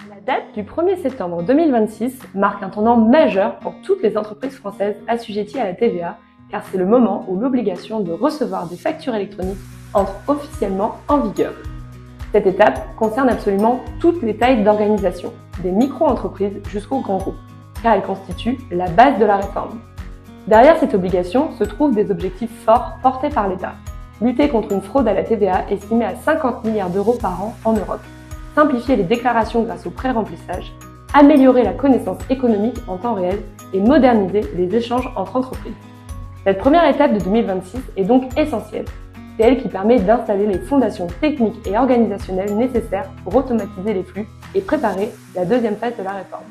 La date du 1er septembre 2026 marque un tournant majeur pour toutes les entreprises françaises assujetties à la TVA, car c'est le moment où l'obligation de recevoir des factures électroniques entre officiellement en vigueur. Cette étape concerne absolument toutes les tailles d'organisation, des micro-entreprises jusqu'aux grands groupes, car elle constitue la base de la réforme. Derrière cette obligation se trouvent des objectifs forts portés par l'État. Lutter contre une fraude à la TVA estimée à 50 milliards d'euros par an en Europe, simplifier les déclarations grâce au pré-remplissage, améliorer la connaissance économique en temps réel et moderniser les échanges entre entreprises. Cette première étape de 2026 est donc essentielle. C'est elle qui permet d'installer les fondations techniques et organisationnelles nécessaires pour automatiser les flux et préparer la deuxième phase de la réforme.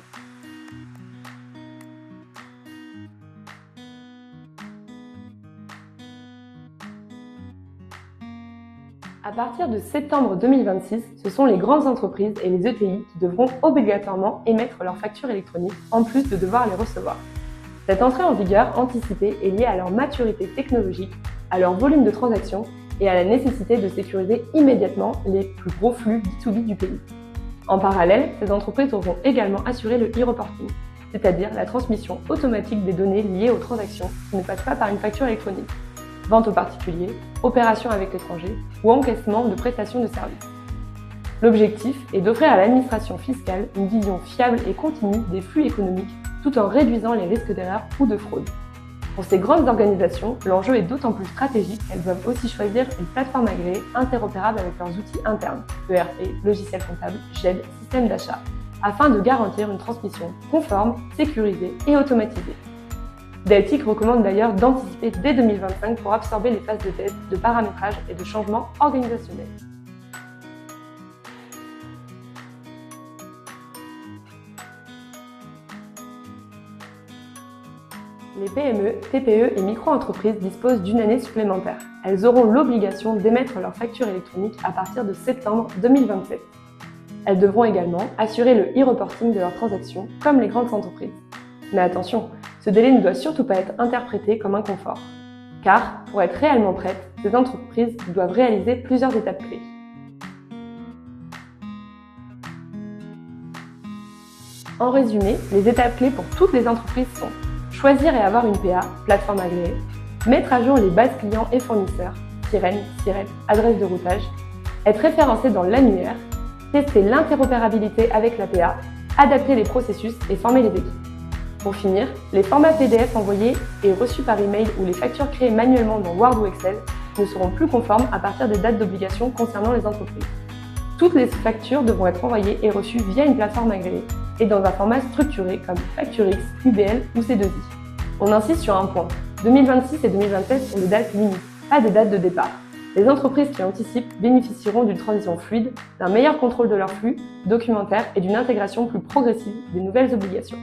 À partir de septembre 2026, ce sont les grandes entreprises et les ETI qui devront obligatoirement émettre leurs factures électroniques en plus de devoir les recevoir. Cette entrée en vigueur anticipée est liée à leur maturité technologique, à leur volume de transactions et à la nécessité de sécuriser immédiatement les plus gros flux B2B du pays. En parallèle, ces entreprises devront également assurer le e-reporting, c'est-à-dire la transmission automatique des données liées aux transactions qui ne passent pas par une facture électronique. Vente aux particuliers, opérations avec l'étranger ou encaissement de prestations de services. L'objectif est d'offrir à l'administration fiscale une vision fiable et continue des flux économiques tout en réduisant les risques d'erreur ou de fraude. Pour ces grandes organisations, l'enjeu est d'autant plus stratégique qu'elles doivent aussi choisir une plateforme agréée interopérable avec leurs outils internes, ERP, logiciels comptables, GED, système d'achat, afin de garantir une transmission conforme, sécurisée et automatisée. Deltic recommande d'ailleurs d'anticiper dès 2025 pour absorber les phases de test, de paramétrage et de changement organisationnel. Les PME, TPE et micro-entreprises disposent d'une année supplémentaire. Elles auront l'obligation d'émettre leurs factures électroniques à partir de septembre 2027. Elles devront également assurer le e-reporting de leurs transactions, comme les grandes entreprises. Mais attention, ce délai ne doit surtout pas être interprété comme un confort. Car, pour être réellement prêtes, ces entreprises doivent réaliser plusieurs étapes clés. En résumé, les étapes clés pour toutes les entreprises sont choisir et avoir une PA, plateforme agréée, mettre à jour les bases clients et fournisseurs, sirène, SIRET, adresse de routage, être référencé dans l'annuaire, tester l'interopérabilité avec la PA, adapter les processus et former les équipes. Pour finir, les formats PDF envoyés et reçus par email ou les factures créées manuellement dans Word ou Excel ne seront plus conformes à partir des dates d'obligation concernant les entreprises. Toutes les factures devront être envoyées et reçues via une plateforme agréée et dans un format structuré comme FactureX, UBL ou C2I. On insiste sur un point, 2026 et 2027 sont des dates limites, pas des dates de départ. Les entreprises qui anticipent bénéficieront d'une transition fluide, d'un meilleur contrôle de leurs flux documentaires et d'une intégration plus progressive des nouvelles obligations.